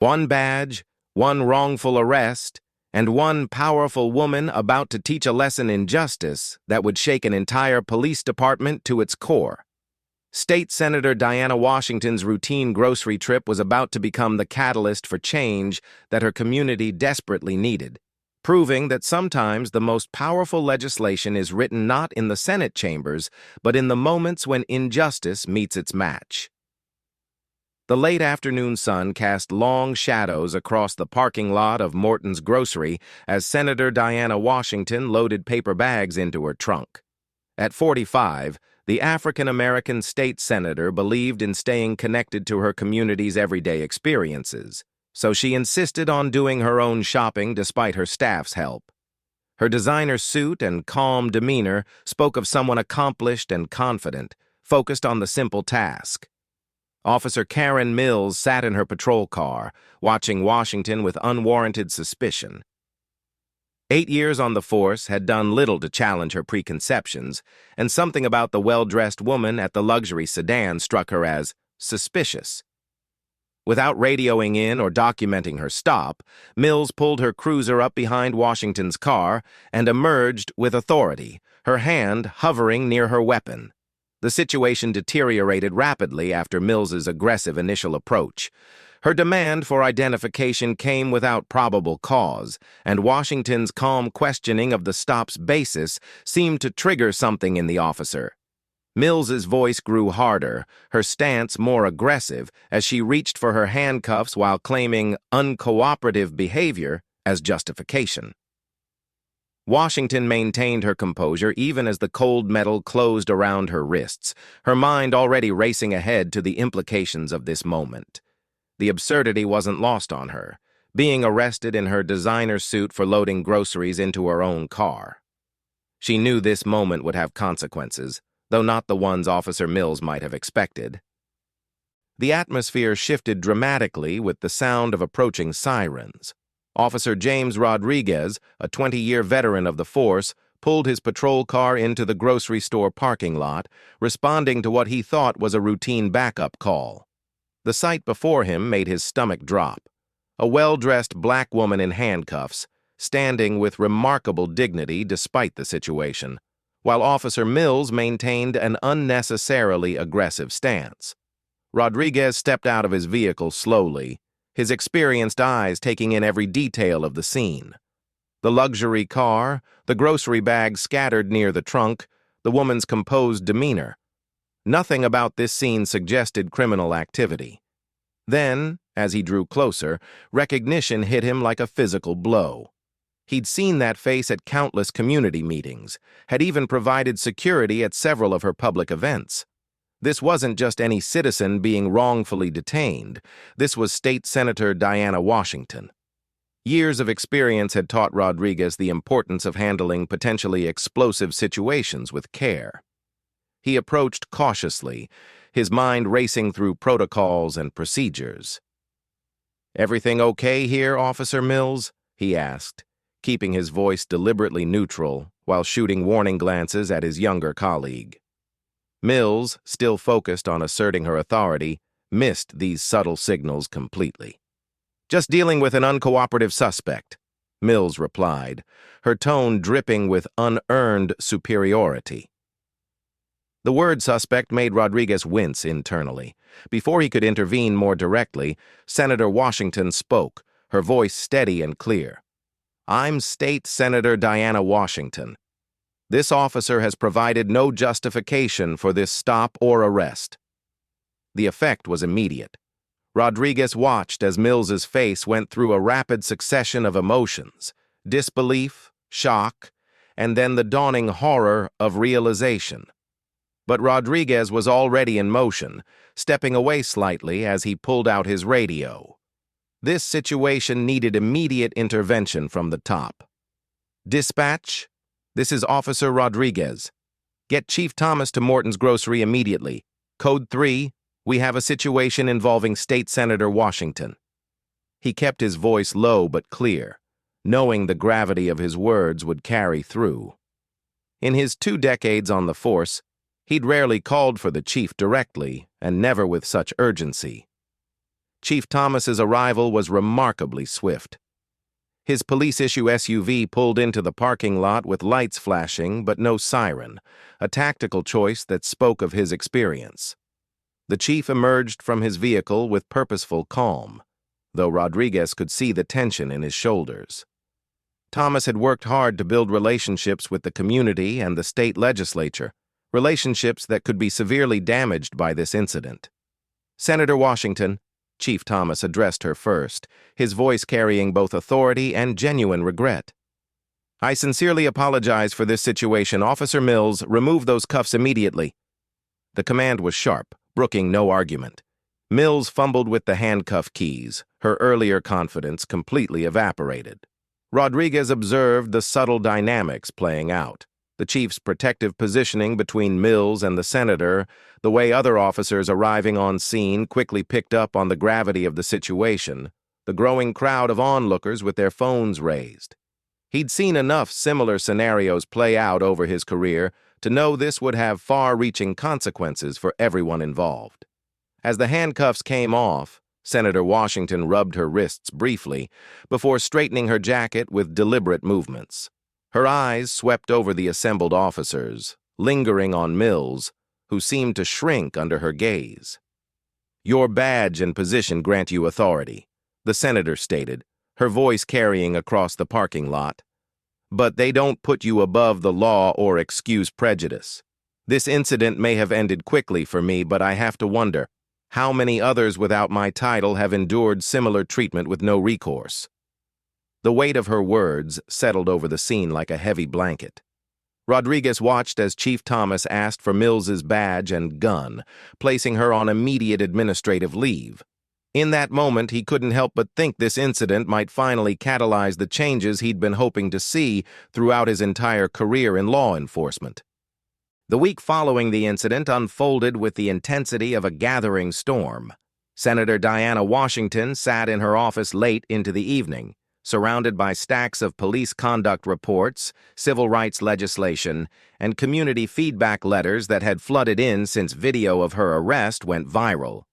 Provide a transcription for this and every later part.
One badge, one wrongful arrest, and one powerful woman about to teach a lesson in justice that would shake an entire police department to its core. State Senator Diana Washington's routine grocery trip was about to become the catalyst for change that her community desperately needed, proving that sometimes the most powerful legislation is written not in the Senate chambers, but in the moments when injustice meets its match. The late afternoon sun cast long shadows across the parking lot of Morton's Grocery as Senator Diana Washington loaded paper bags into her trunk. At 45, the African-American state senator believed in staying connected to her community's everyday experiences, so she insisted on doing her own shopping despite her staff's help. Her designer suit and calm demeanor spoke of someone accomplished and confident, focused on the simple task. Officer Karen Mills sat in her patrol car, watching Washington with unwarranted suspicion. 8 years on the force had done little to challenge her preconceptions, and something about the well-dressed woman at the luxury sedan struck her as suspicious. Without radioing in or documenting her stop, Mills pulled her cruiser up behind Washington's car and emerged with authority, her hand hovering near her weapon. The situation deteriorated rapidly after Mills's aggressive initial approach. Her demand for identification came without probable cause, and Washington's calm questioning of the stop's basis seemed to trigger something in the officer. Mills's voice grew harder, her stance more aggressive, as she reached for her handcuffs while claiming uncooperative behavior as justification. Washington maintained her composure even as the cold metal closed around her wrists, her mind already racing ahead to the implications of this moment. The absurdity wasn't lost on her, being arrested in her designer suit for loading groceries into her own car. She knew this moment would have consequences, though not the ones Officer Mills might have expected. The atmosphere shifted dramatically with the sound of approaching sirens. Officer James Rodriguez, a 20-year veteran of the force, pulled his patrol car into the grocery store parking lot, responding to what he thought was a routine backup call. The sight before him made his stomach drop. A well-dressed black woman in handcuffs, standing with remarkable dignity despite the situation, while Officer Mills maintained an unnecessarily aggressive stance. Rodriguez stepped out of his vehicle slowly, his experienced eyes taking in every detail of the scene. The luxury car, the grocery bags scattered near the trunk, the woman's composed demeanor. Nothing about this scene suggested criminal activity. Then, as he drew closer, recognition hit him like a physical blow. He'd seen that face at countless community meetings, had even provided security at several of her public events. This wasn't just any citizen being wrongfully detained. This was State Senator Diana Washington. Years of experience had taught Rodriguez the importance of handling potentially explosive situations with care. He approached cautiously, his mind racing through protocols and procedures. "Everything okay here, Officer Mills?" he asked, keeping his voice deliberately neutral while shooting warning glances at his younger colleague. Mills, still focused on asserting her authority, missed these subtle signals completely. "Just dealing with an uncooperative suspect," Mills replied, her tone dripping with unearned superiority. The word suspect made Rodriguez wince internally. Before he could intervene more directly, Senator Washington spoke, her voice steady and clear. "I'm State Senator Diana Washington. This officer has provided no justification for this stop or arrest." The effect was immediate. Rodriguez watched as Mills's face went through a rapid succession of emotions, disbelief, shock, and then the dawning horror of realization. But Rodriguez was already in motion, stepping away slightly as he pulled out his radio. This situation needed immediate intervention from the top. "Dispatch, this is Officer Rodriguez. Get Chief Thomas to Morton's Grocery immediately. Code 3, we have a situation involving State Senator Washington." He kept his voice low but clear, knowing the gravity of his words would carry through. In his 2 decades on the force, he'd rarely called for the chief directly, and never with such urgency. Chief Thomas's arrival was remarkably swift. His police-issue SUV pulled into the parking lot with lights flashing but no siren, a tactical choice that spoke of his experience. The chief emerged from his vehicle with purposeful calm, though Rodriguez could see the tension in his shoulders. Thomas had worked hard to build relationships with the community and the state legislature, relationships that could be severely damaged by this incident. "Senator Washington," Chief Thomas addressed her first, his voice carrying both authority and genuine regret. "I sincerely apologize for this situation. Officer Mills, remove those cuffs immediately." The command was sharp, brooking no argument. Mills fumbled with the handcuff keys, her earlier confidence completely evaporated. Rodriguez observed the subtle dynamics playing out. The chief's protective positioning between Mills and the senator, the way other officers arriving on scene quickly picked up on the gravity of the situation, the growing crowd of onlookers with their phones raised. He'd seen enough similar scenarios play out over his career to know this would have far-reaching consequences for everyone involved. As the handcuffs came off, Senator Washington rubbed her wrists briefly before straightening her jacket with deliberate movements. Her eyes swept over the assembled officers, lingering on Mills, who seemed to shrink under her gaze. "Your badge and position grant you authority," the senator stated, her voice carrying across the parking lot. "But they don't put you above the law or excuse prejudice. This incident may have ended quickly for me, but I have to wonder, how many others without my title have endured similar treatment with no recourse?" The weight of her words settled over the scene like a heavy blanket. Rodriguez watched as Chief Thomas asked for Mills's badge and gun, placing her on immediate administrative leave. In that moment, he couldn't help but think this incident might finally catalyze the changes he'd been hoping to see throughout his entire career in law enforcement. The week following the incident unfolded with the intensity of a gathering storm. Senator Diana Washington sat in her office late into the evening, surrounded by stacks of police conduct reports, civil rights legislation, and community feedback letters that had flooded in since video of her arrest went viral.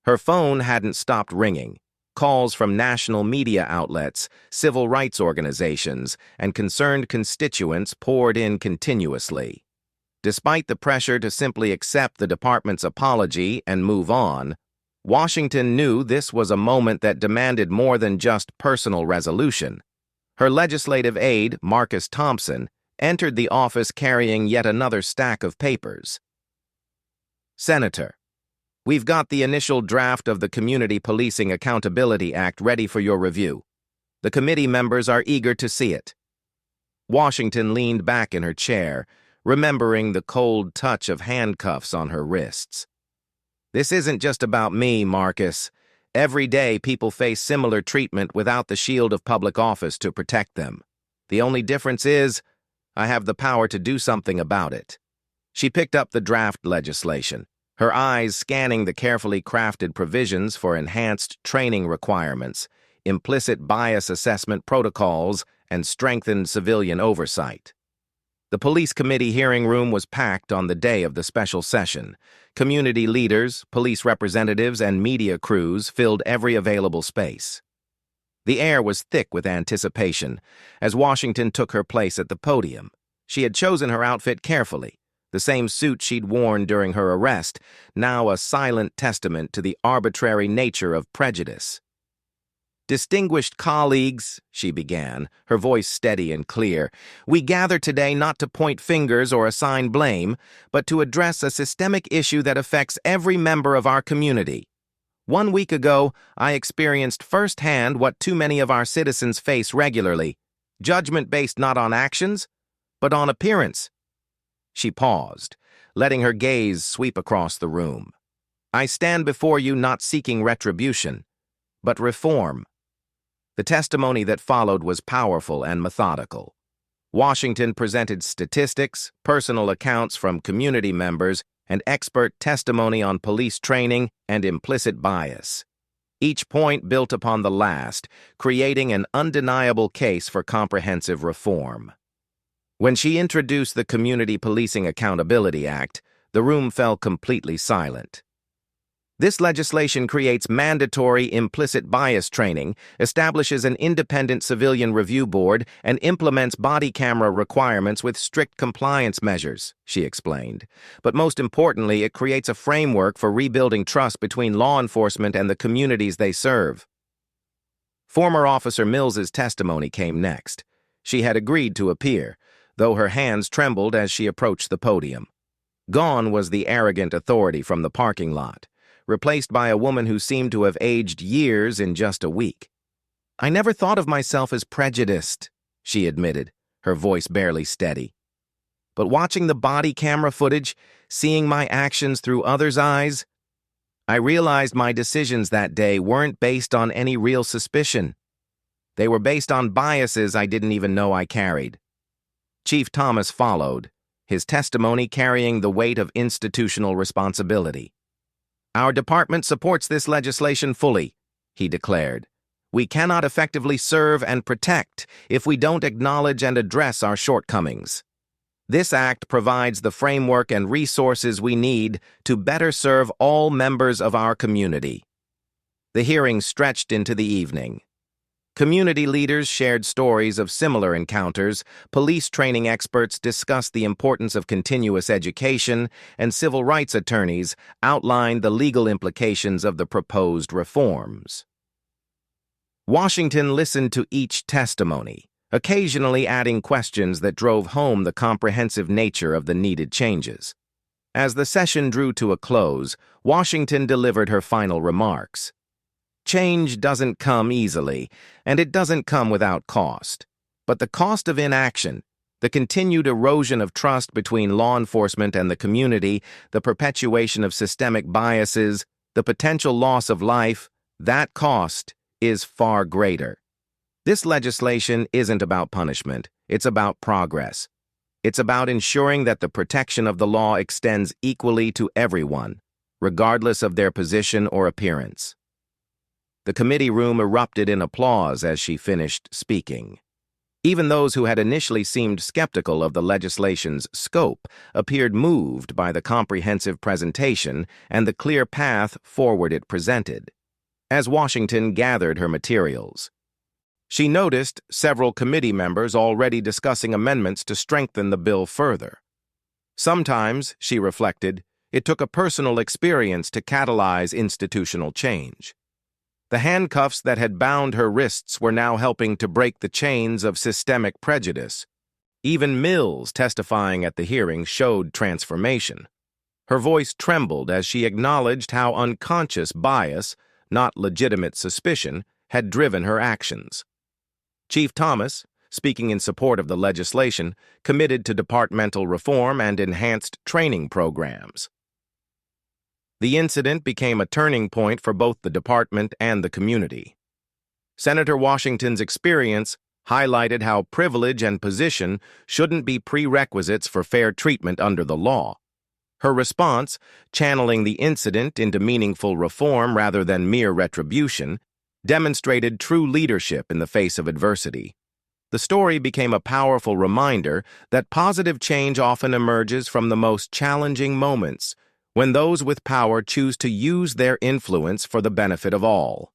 Her phone hadn't stopped ringing. Calls from national media outlets, civil rights organizations, and concerned constituents poured in continuously. Despite the pressure to simply accept the department's apology and move on, Washington knew this was a moment that demanded more than just personal resolution. Her legislative aide, Marcus Thompson, entered the office carrying yet another stack of papers. "Senator, we've got the initial draft of the Community Policing Accountability Act ready for your review. The committee members are eager to see it." Washington leaned back in her chair, remembering the cold touch of handcuffs on her wrists. "This isn't just about me, Marcus. Every day people face similar treatment without the shield of public office to protect them. The only difference is, I have the power to do something about it." She picked up the draft legislation, her eyes scanning the carefully crafted provisions for enhanced training requirements, implicit bias assessment protocols, and strengthened civilian oversight. The police committee hearing room was packed on the day of the special session. Community leaders, police representatives, and media crews filled every available space. The air was thick with anticipation as Washington took her place at the podium. She had chosen her outfit carefully, the same suit she'd worn during her arrest, now a silent testament to the arbitrary nature of prejudice. "Distinguished colleagues," she began, her voice steady and clear, "we gather today not to point fingers or assign blame, but to address a systemic issue that affects every member of our community. 1 week ago, I experienced firsthand what too many of our citizens face regularly, judgment based not on actions, but on appearance." She paused, letting her gaze sweep across the room. "I stand before you not seeking retribution, but reform." The testimony that followed was powerful and methodical. Washington presented statistics, personal accounts from community members, and expert testimony on police training and implicit bias. Each point built upon the last, creating an undeniable case for comprehensive reform. When she introduced the Community Policing Accountability Act, the room fell completely silent. This legislation creates mandatory implicit bias training, establishes an independent civilian review board, and implements body camera requirements with strict compliance measures, she explained. But most importantly, it creates a framework for rebuilding trust between law enforcement and the communities they serve. Former Officer Mills's testimony came next. She had agreed to appear, though her hands trembled as she approached the podium. Gone was the arrogant authority from the parking lot, replaced by a woman who seemed to have aged years in just a week. "I never thought of myself as prejudiced," she admitted, her voice barely steady. "But watching the body camera footage, seeing my actions through others' eyes, I realized my decisions that day weren't based on any real suspicion. They were based on biases I didn't even know I carried." Chief Thomas followed, his testimony carrying the weight of institutional responsibility. "Our department supports this legislation fully," he declared. "We cannot effectively serve and protect if we don't acknowledge and address our shortcomings. This act provides the framework and resources we need to better serve all members of our community." The hearing stretched into the evening. Community leaders shared stories of similar encounters, police training experts discussed the importance of continuous education, and civil rights attorneys outlined the legal implications of the proposed reforms. Washington listened to each testimony, occasionally adding questions that drove home the comprehensive nature of the needed changes. As the session drew to a close, Washington delivered her final remarks. "Change doesn't come easily, and it doesn't come without cost. But the cost of inaction, the continued erosion of trust between law enforcement and the community, the perpetuation of systemic biases, the potential loss of life, that cost is far greater. This legislation isn't about punishment, it's about progress. It's about ensuring that the protection of the law extends equally to everyone, regardless of their position or appearance." The committee room erupted in applause as she finished speaking. Even those who had initially seemed skeptical of the legislation's scope appeared moved by the comprehensive presentation and the clear path forward it presented. As Washington gathered her materials, she noticed several committee members already discussing amendments to strengthen the bill further. Sometimes, she reflected, it took a personal experience to catalyze institutional change. The handcuffs that had bound her wrists were now helping to break the chains of systemic prejudice. Even Mills, testifying at the hearing, showed transformation. Her voice trembled as she acknowledged how unconscious bias, not legitimate suspicion, had driven her actions. Chief Thomas, speaking in support of the legislation, committed to departmental reform and enhanced training programs. The incident became a turning point for both the department and the community. Senator Washington's experience highlighted how privilege and position shouldn't be prerequisites for fair treatment under the law. Her response, channeling the incident into meaningful reform rather than mere retribution, demonstrated true leadership in the face of adversity. The story became a powerful reminder that positive change often emerges from the most challenging moments, when those with power choose to use their influence for the benefit of all.